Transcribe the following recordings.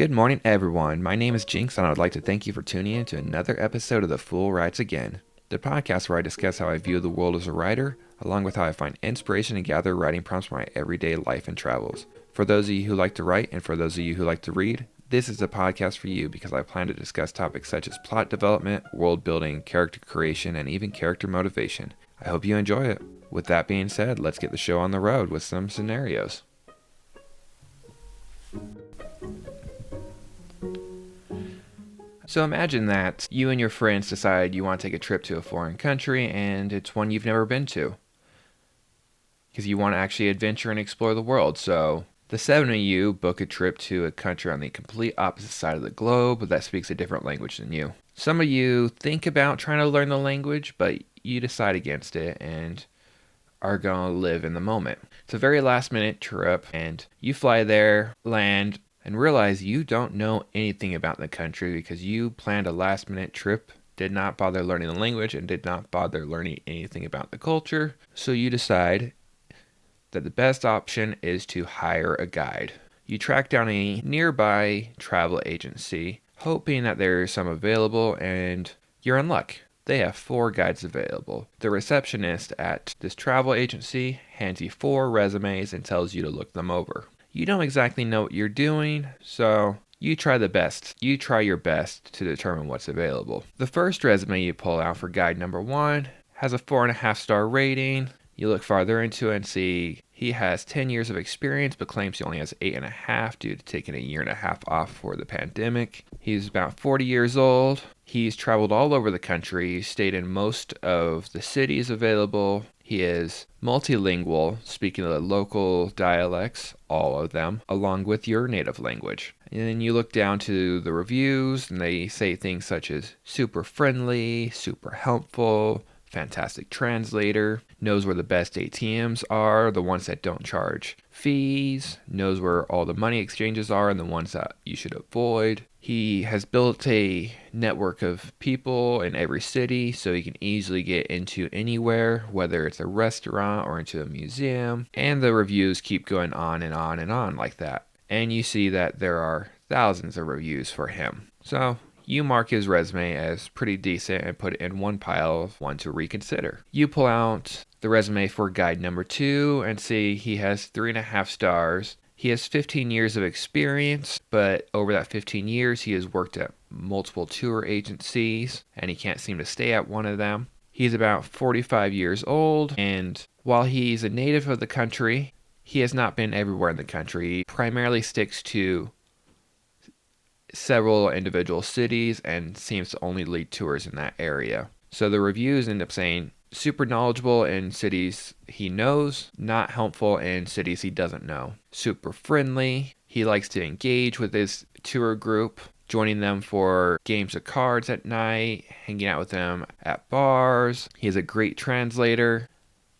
Good morning, everyone. My name is Jinx, and I would like to thank you for tuning in to another episode of The Fool Writes Again, the podcast where I discuss how I view the world as a writer, along with how I find inspiration and gather writing prompts for my everyday life and travels. For those of you who like to write, and for those of you who like to read, this is a podcast for you because I plan to discuss topics such as plot development, world building, character creation, and even character motivation. I hope you enjoy it. With that being said, let's get the show on the road with some scenarios. So imagine that you and your friends decide you want to take a trip to a foreign country and it's one you've never been to. Because you want to actually adventure and explore the world. So the seven of you book a trip to a country on the complete opposite side of the globe that speaks a different language than you. Some of you think about trying to learn the language, but you decide against it and are going to live in the moment. It's a very last minute trip and you fly there, land, and realize you don't know anything about the country because you planned a last minute trip, did not bother learning the language, and did not bother learning anything about the culture. So you decide that the best option is to hire a guide. You track down a nearby travel agency, hoping that there is some available, and you're in luck. They have 4 guides available. The receptionist at this travel agency hands you 4 resumes and tells you to look them over. You don't exactly know what you're doing, so you try your best to determine what's available. The first resume you pull out for guide number 1 has a 4.5 star rating. You look farther into it and see he has 10 years of experience, but claims he only has 8.5 due to taking a year and a half off for the pandemic. He's about 40 years old. He's traveled all over the country, stayed in most of the cities available. He is multilingual, speaking the local dialects, all of them, along with your native language. And then you look down to the reviews, and they say things such as super friendly, super helpful, fantastic translator, knows where the best ATMs are, the ones that don't charge fees, knows where all the money exchanges are and the ones that you should avoid. He has built a network of people in every city so he can easily get into anywhere, whether it's a restaurant or into a museum. And the reviews keep going on and on and on like that. And you see that there are thousands of reviews for him. So you mark his resume as pretty decent and put it in one pile of one to reconsider. You pull out the resume for guide number 2 and see he has 3.5 stars. He has 15 years of experience, but over that 15 years, he has worked at multiple tour agencies, and he can't seem to stay at one of them. He's about 45 years old, and while he's a native of the country, he has not been everywhere in the country. He primarily sticks to several individual cities and seems to only lead tours in that area. So the reviews end up saying super knowledgeable in cities he knows, not helpful in cities he doesn't know. Super friendly. He likes to engage with his tour group, joining them for games of cards at night, hanging out with them at bars. He is a great translator.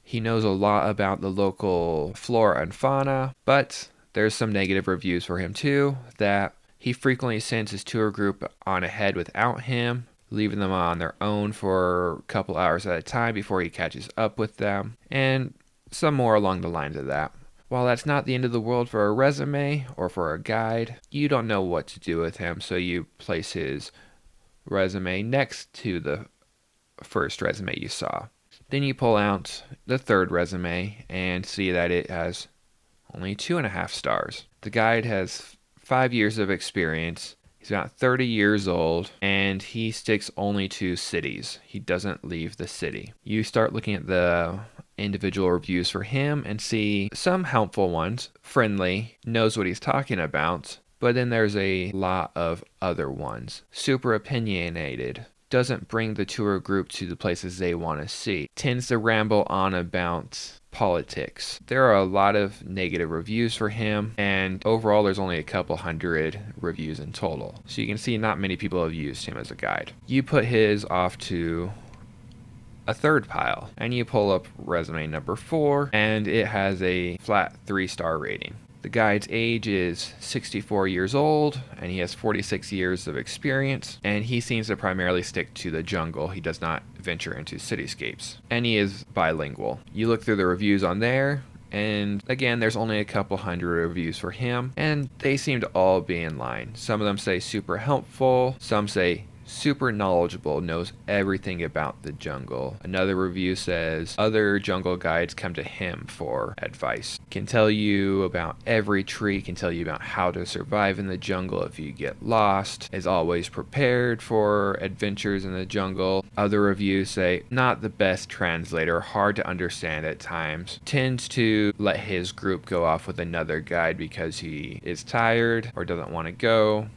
He knows a lot about the local flora and fauna, but there's some negative reviews for him too, that he frequently sends his tour group on ahead without him, leaving them on their own for a couple hours at a time before he catches up with them, and some more along the lines of that. While that's not the end of the world for a resume or for a guide, you don't know what to do with him, so you place his resume next to the first resume you saw. Then you pull out the third resume and see that it has only 2.5 stars. The guide has 5 years of experience. He's about 30 years old, and he sticks only to cities. He doesn't leave the city. You start looking at the individual reviews for him and see some helpful ones. Friendly, knows what he's talking about, but then there's a lot of other ones. Super opinionated, doesn't bring the tour group to the places they want to see. Tends to ramble on about politics. There are a lot of negative reviews for him, and overall there's only a couple hundred reviews in total. So you can see not many people have used him as a guide. You put his off to a third pile, and you pull up resume number 4, and it has a flat 3-star rating. The guide's age is 64 years old, and he has 46 years of experience, and he seems to primarily stick to the jungle. He does not venture into cityscapes, and he is bilingual. You look through the reviews on there, And again, there's only a couple hundred reviews for him, and they seem to all be in line. Some of them say super helpful, some say super knowledgeable, knows everything about the jungle. Another review says other jungle guides come to him for advice. Can tell you about every tree, can tell you about how to survive in the jungle if you get lost, is always prepared for adventures in the jungle. Other reviews say not the best translator, hard to understand at times, tends to let his group go off with another guide because he is tired or doesn't want to go,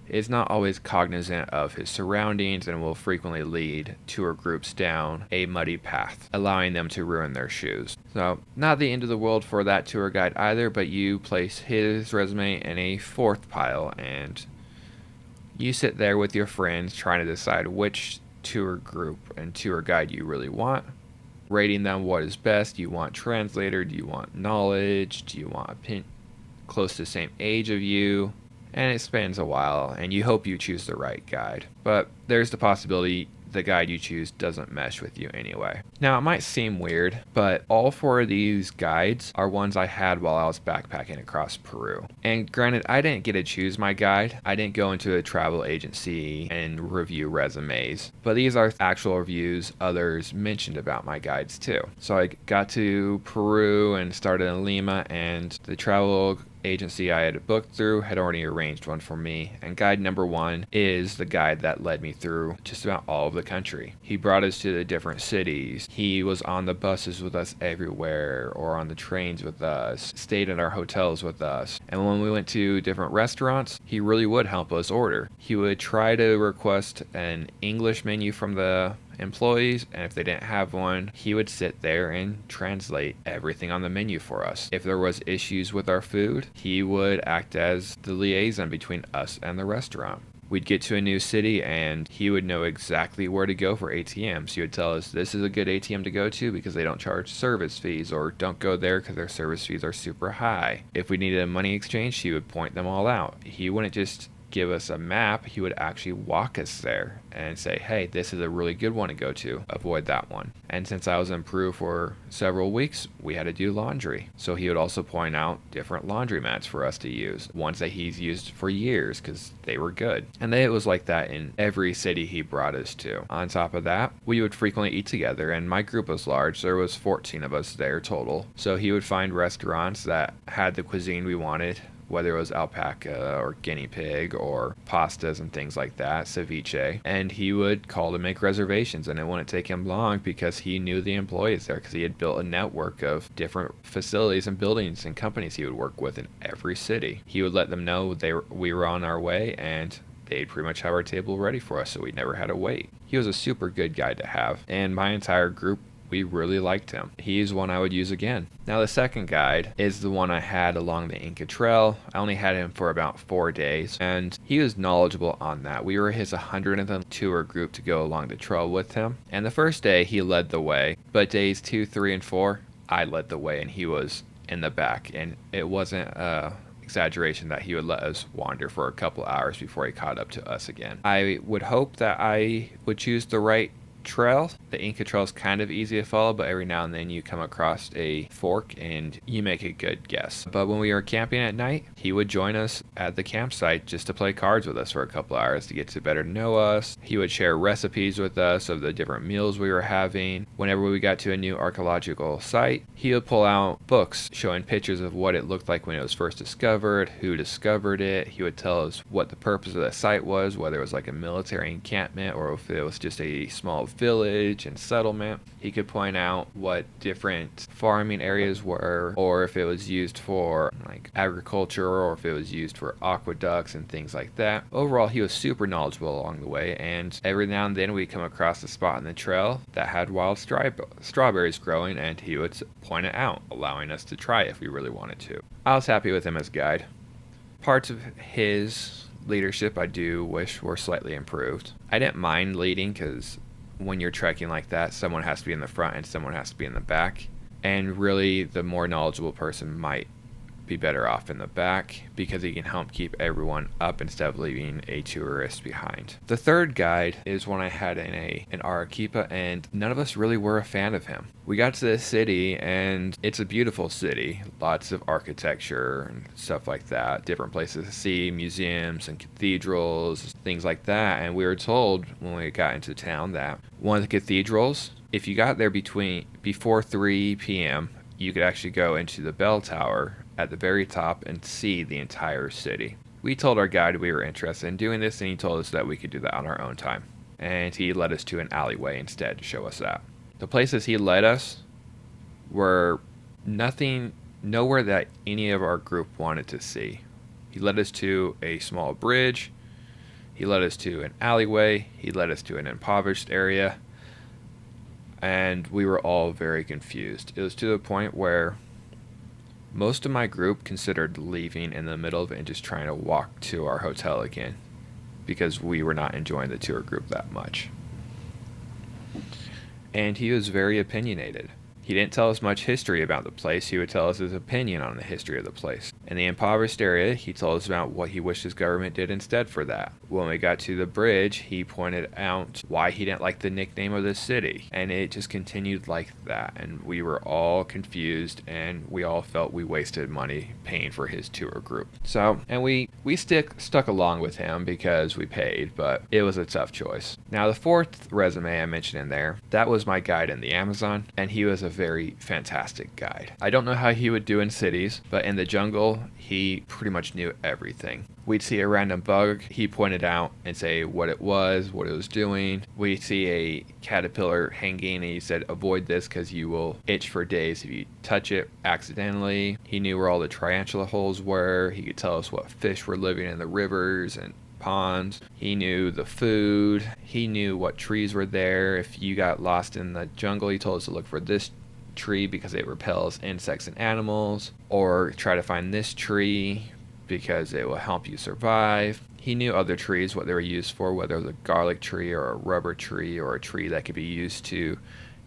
is not always cognizant of his surroundings, and will frequently lead tour groups down a muddy path, allowing them to ruin their shoes. So, not the end of the world for that tour guide either, but you place his resume in a fourth pile, and you sit there with your friends trying to decide which tour group and tour guide you really want, rating them what is best. Do you want translator? Do you want knowledge? Do you want close to the same age of you? And it spans a while, and you hope you choose the right guide. But there's the possibility the guide you choose doesn't mesh with you anyway. Now, it might seem weird, but all four of these guides are ones I had while I was backpacking across Peru. And granted, I didn't get to choose my guide. I didn't go into a travel agency and review resumes. But these are actual reviews others mentioned about my guides too. So I got to Peru and started in Lima, and the travel agency I had booked through had already arranged one for me, and guide number one is the guide that led me through just about all of the country. He brought us to the different cities. He was on the buses with us everywhere, or on the trains with us, stayed in our hotels with us, and when we went to different restaurants, he really would help us order. He would try to request an English menu from the employees, and if they didn't have one, he would sit there and translate everything on the menu for us. If there was issues with our food, he would act as the liaison between us and the restaurant. We'd get to a new city and he would know exactly where to go for ATMs. He would tell us this is a good ATM to go to because they don't charge service fees, or don't go there because their service fees are super high. If we needed a money exchange, he would point them all out. He wouldn't just give us a map, he would actually walk us there and say, hey, this is a really good one to go to, avoid that one. And since I was in Peru for several weeks, we had to do laundry, so he would also point out different laundromats for us to use, ones that he's used for years because they were good. And it was like that in every city he brought us to. On top of that, we would frequently eat together, and my group was large. There was 14 of us there total, so he would find restaurants that had the cuisine we wanted, whether it was alpaca or guinea pig or pastas and things like that, ceviche, and he would call to make reservations, and it wouldn't take him long because he knew the employees there, because he had built a network of different facilities and buildings and companies he would work with in every city. He would let them know we were on our way, and they'd pretty much have our table ready for us, so we never had to wait. He was a super good guy to have, and my entire group, we really liked him. He's one I would use again. Now, the second guide is the one I had along the Inca Trail. I only had him for about 4 days, and he was knowledgeable on that. We were his 100th tour group to go along the trail with him, and the first day he led the way, but days 2, 3, and 4, I led the way, and he was in the back, and it wasn't exaggeration that he would let us wander for a couple hours before he caught up to us again. I would hope that I would choose the right trail. The Inca Trail is kind of easy to follow, but every now and then you come across a fork and you make a good guess. But when we were camping at night, he would join us at the campsite just to play cards with us for a couple hours to get to better know us. He would share recipes with us of the different meals we were having. Whenever we got to a new archaeological site, he would pull out books showing pictures of what it looked like when it was first discovered, who discovered it. He would tell us what the purpose of the site was, whether it was like a military encampment or if it was just a small village and settlement. He could point out what different farming areas were, or if it was used for like agriculture, or if it was used for aqueducts and things like that. Overall, he was super knowledgeable along the way, and every now and then we'd come across a spot in the trail that had wild strawberries growing, and he would point it out, allowing us to try if we really wanted to. I was happy with him as guide. Parts of his leadership I do wish were slightly improved. I didn't mind leading because when you're trekking like that, someone has to be in the front and someone has to be in the back, and really the more knowledgeable person might be better off in the back because he can help keep everyone up instead of leaving a tourist behind. The third guide is one I had in Arequipa, and none of us really were a fan of him. We got to this city, and it's a beautiful city. Lots of architecture and stuff like that. Different places to see, museums and cathedrals, things like that. And we were told when we got into town that one of the cathedrals, if you got there before 3 p.m., you could actually go into the bell tower at the very top and see the entire city. We told our guide we were interested in doing this, and he told us that we could do that on our own time. And he led us to an alleyway instead to show us that. The places he led us were nowhere that any of our group wanted to see. He led us to a small bridge. He led us to an alleyway. He led us to an impoverished area. And we were all very confused. It was to the point where most of my group considered leaving in the middle of it and just trying to walk to our hotel again because we were not enjoying the tour group that much. And he was very opinionated. He didn't tell us much history about the place. He would tell us his opinion on the history of the place. In the impoverished area, he told us about what he wished his government did instead for that. When we got to the bridge, he pointed out why he didn't like the nickname of the city. And it just continued like that. And we were all confused, and we all felt we wasted money paying for his tour group. So, and we stuck along with him because we paid, but it was a tough choice. Now, the fourth resume I mentioned in there, that was my guide in the Amazon, and he was a very fantastic guide. I don't know how he would do in cities, but in the jungle, he pretty much knew everything. We'd see a random bug, he pointed out and say what it was doing. We'd see a caterpillar hanging, and he said, avoid this because you will itch for days if you touch it accidentally. He knew where all the tarantula holes were. He could tell us what fish were living in the rivers and ponds. He knew the food. He knew what trees were there. If you got lost in the jungle, he told us to look for this tree because it repels insects and animals, or try to find this tree because it will help you survive. He knew other trees, what they were used for, whether it was a garlic tree or a rubber tree or a tree that could be used to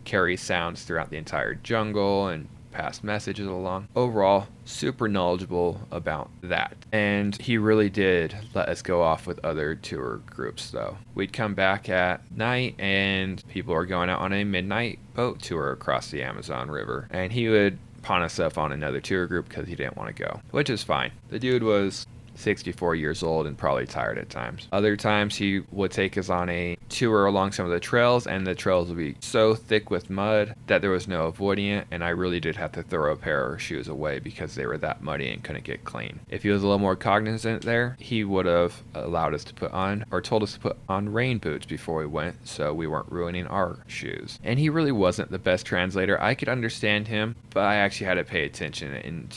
carry sounds throughout the entire jungle and pass messages along. Overall, super knowledgeable about that. And he really did let us go off with other tour groups though. We'd come back at night and people were going out on a midnight boat tour across the Amazon River. And he would pawn us up on another tour group because he didn't want to go, which is fine. The dude was 64 years old and probably tired at times. Other times he would take us on a tour along some of the trails, and the trails would be so thick with mud that there was no avoiding it, and I really did have to throw a pair of shoes away because they were that muddy and couldn't get clean. If he was a little more cognizant there, he would have allowed us to put on, or told us to put on rain boots before we went so we weren't ruining our shoes. And he really wasn't the best translator. I could understand him, but I actually had to pay attention and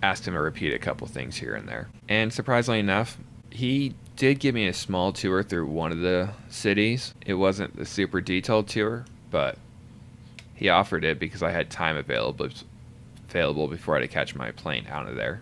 asked him to repeat a couple things here and there. And surprisingly enough, he did give me a small tour through one of the cities. It wasn't the super detailed tour, but he offered it because I had time available before I had to catch my plane out of there.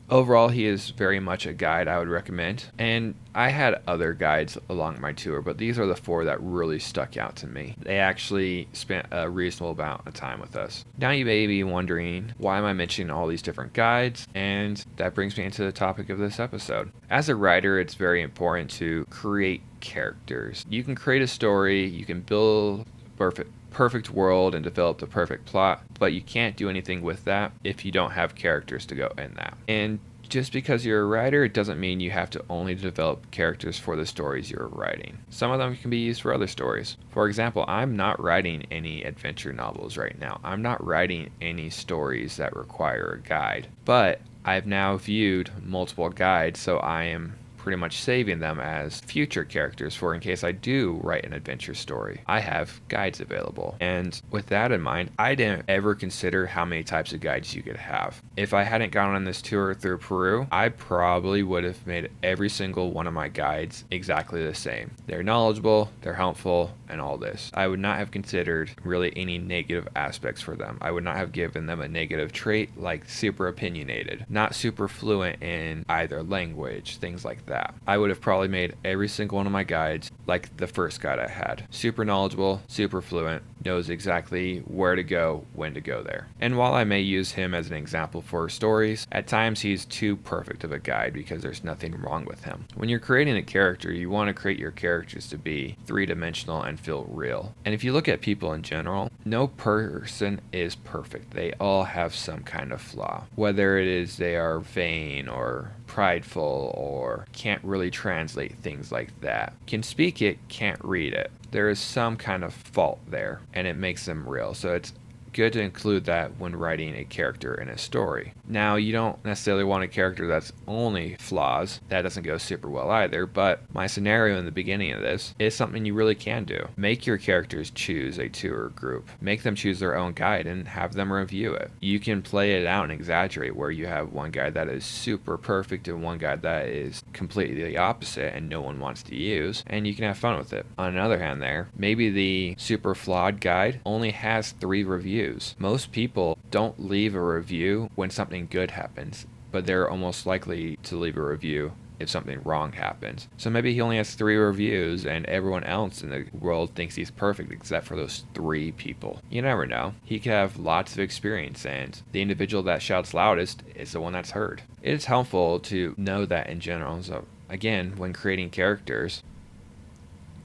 Overall, he is very much a guide I would recommend. And I had other guides along my tour, but these are the 4 that really stuck out to me. They actually spent a reasonable amount of time with us. Now you may be wondering, why am I mentioning all these different guides? And that brings me into the topic of this episode. As a writer, it's very important to create characters. You can create a story, you can build perfect world and develop the perfect plot, but you can't do anything with that if you don't have characters to go in that. And just because you're a writer, it doesn't mean you have to only develop characters for the stories you're writing. Some of them can be used for other stories. For example, I'm not writing any adventure novels right now. I'm not writing any stories that require a guide, but I've now viewed multiple guides, so I am pretty much saving them as future characters for in case I do write an adventure story. I have guides available. And with that in mind, I didn't ever consider how many types of guides you could have. If I hadn't gone on this tour through Peru, I probably would have made every single one of my guides exactly the same. They're knowledgeable, they're helpful, and all this. I would not have considered really any negative aspects for them. I would not have given them a negative trait like super opinionated, not super fluent in either language, things like that. I would have probably made every single one of my guides like the first guide I had. Super knowledgeable, super fluent, knows exactly where to go, when to go there. And while I may use him as an example for stories, at times he's too perfect of a guide because there's nothing wrong with him. When you're creating a character, you want to create your characters to be three-dimensional and feel real. And if you look at people in general, no person is perfect. They all have some kind of flaw. Whether it is they are vain or prideful or can't really translate things like that. Can speak it, can't read it. There is some kind of fault there, and it makes them real. So it's good to include that when writing a character in a story. Now, you don't necessarily want a character that's only flaws. That doesn't go super well either, but my scenario in the beginning of this is something you really can do. Make your characters choose a tour group. Make them choose their own guide and have them review it. You can play it out and exaggerate where you have one guide that is super perfect and one guide that is completely the opposite and no one wants to use, and you can have fun with it. On the other hand there, maybe the super flawed guide only has 3 reviews. Most people don't leave a review when something good happens, but they're almost likely to leave a review if something wrong happens. So maybe he only has 3 reviews and everyone else in the world thinks he's perfect except for those 3 people. You never know. He could have lots of experience and the individual that shouts loudest is the one that's heard. It is helpful to know that in general. So again, when creating characters,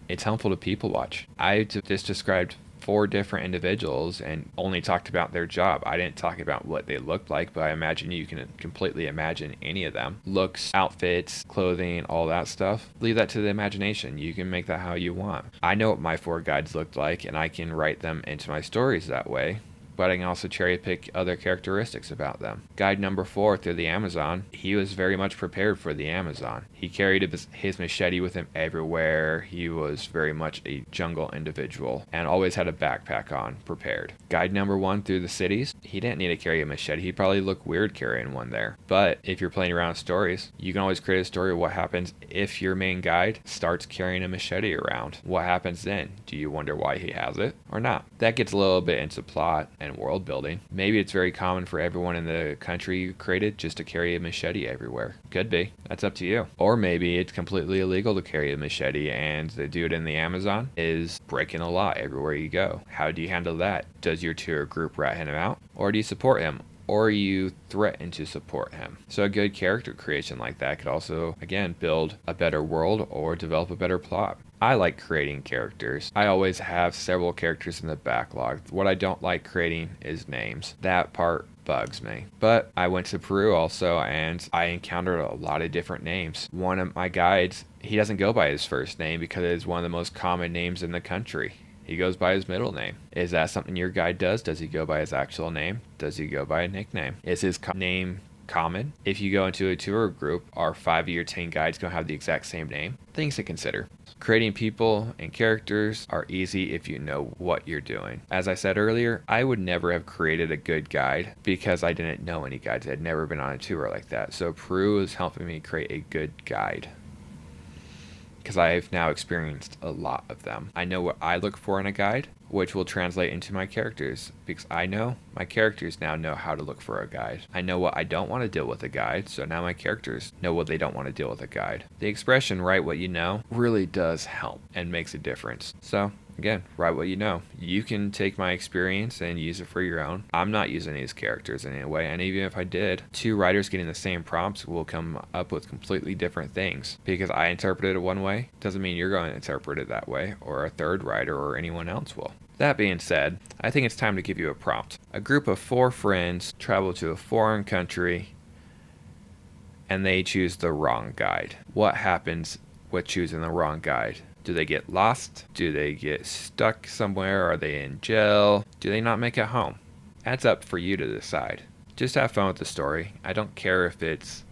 it's helpful to people watch. I just described 4 different individuals and only talked about their job. I didn't talk about what they looked like, but I imagine you can completely imagine any of them. Looks, outfits, clothing, all that stuff. Leave that to the imagination. You can make that how you want. I know what my 4 guides looked like and I can write them into my stories that way, but I can also cherry pick other characteristics about them. Guide number 4 through the Amazon, he was very much prepared for the Amazon. He carried his machete with him everywhere. He was very much a jungle individual and always had a backpack on, prepared. Guide number 1 through the cities, he didn't need to carry a machete. He'd probably look weird carrying one there. But if you're playing around stories, you can always create a story of what happens if your main guide starts carrying a machete around. What happens then? Do you wonder why he has it or not? That gets a little bit into plot and world building. Maybe it's very common for everyone in the country you created just to carry a machete everywhere. Could be. That's up to you. Or maybe it's completely illegal to carry a machete and the dude in the Amazon is breaking the law everywhere you go. How do you handle that? Does your tour group rat him out? Or do you support him? Or you threaten to support him? So a good character creation like that could also, again, build a better world or develop a better plot. I like creating characters. I always have several characters in the backlog. What I don't like creating is names. That part bugs me. But I went to Peru also and I encountered a lot of different names. One of my guides, he doesn't go by his first name because it is one of the most common names in the country. He goes by his middle name. Is that something your guide does? Does he go by his actual name? Does he go by a nickname? Is his name common? If you go into a tour group, are 5 of your 10 guides going to have the exact same name? Things to consider. Creating people and characters are easy if you know what you're doing. As I said earlier, I would never have created a good guide because I didn't know any guides. I'd never been on a tour like that. So Peru is helping me create a good guide, because I've now experienced a lot of them. I know what I look for in a guide, which will translate into my characters, because I know my characters now know how to look for a guide. I know what I don't want to deal with a guide, so now my characters know what they don't want to deal with a guide. The expression, write what you know, really does help and makes a difference. So again, write what you know. You can take my experience and use it for your own. I'm not using these characters in any way, and even if I did, 2 writers getting the same prompts will come up with completely different things. Because I interpreted it one way, doesn't mean you're going to interpret it that way, or a third writer or anyone else will. That being said, I think it's time to give you a prompt. A group of 4 friends travel to a foreign country and they choose the wrong guide. What happens with choosing the wrong guide? Do they get lost? Do they get stuck somewhere? Are they in jail? Do they not make it home? That's up for you to decide. Just have fun with the story. I don't care if it's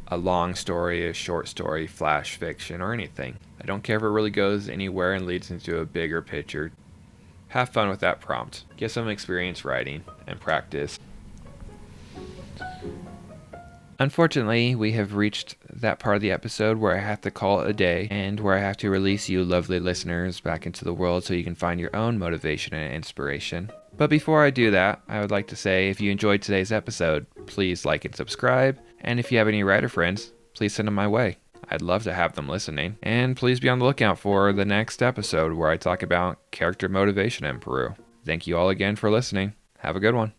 a long story, a short story, flash fiction, or anything. I don't care if it really goes anywhere and leads into a bigger picture. Have fun with that prompt. Get some experience writing and practice. Unfortunately, we have reached that part of the episode where I have to call it a day and where I have to release you lovely listeners back into the world so you can find your own motivation and inspiration. But before I do that, I would like to say if you enjoyed today's episode, please like and subscribe. And if you have any writer friends, please send them my way. I'd love to have them listening. And please be on the lookout for the next episode where I talk about character motivation in Peru. Thank you all again for listening. Have a good one.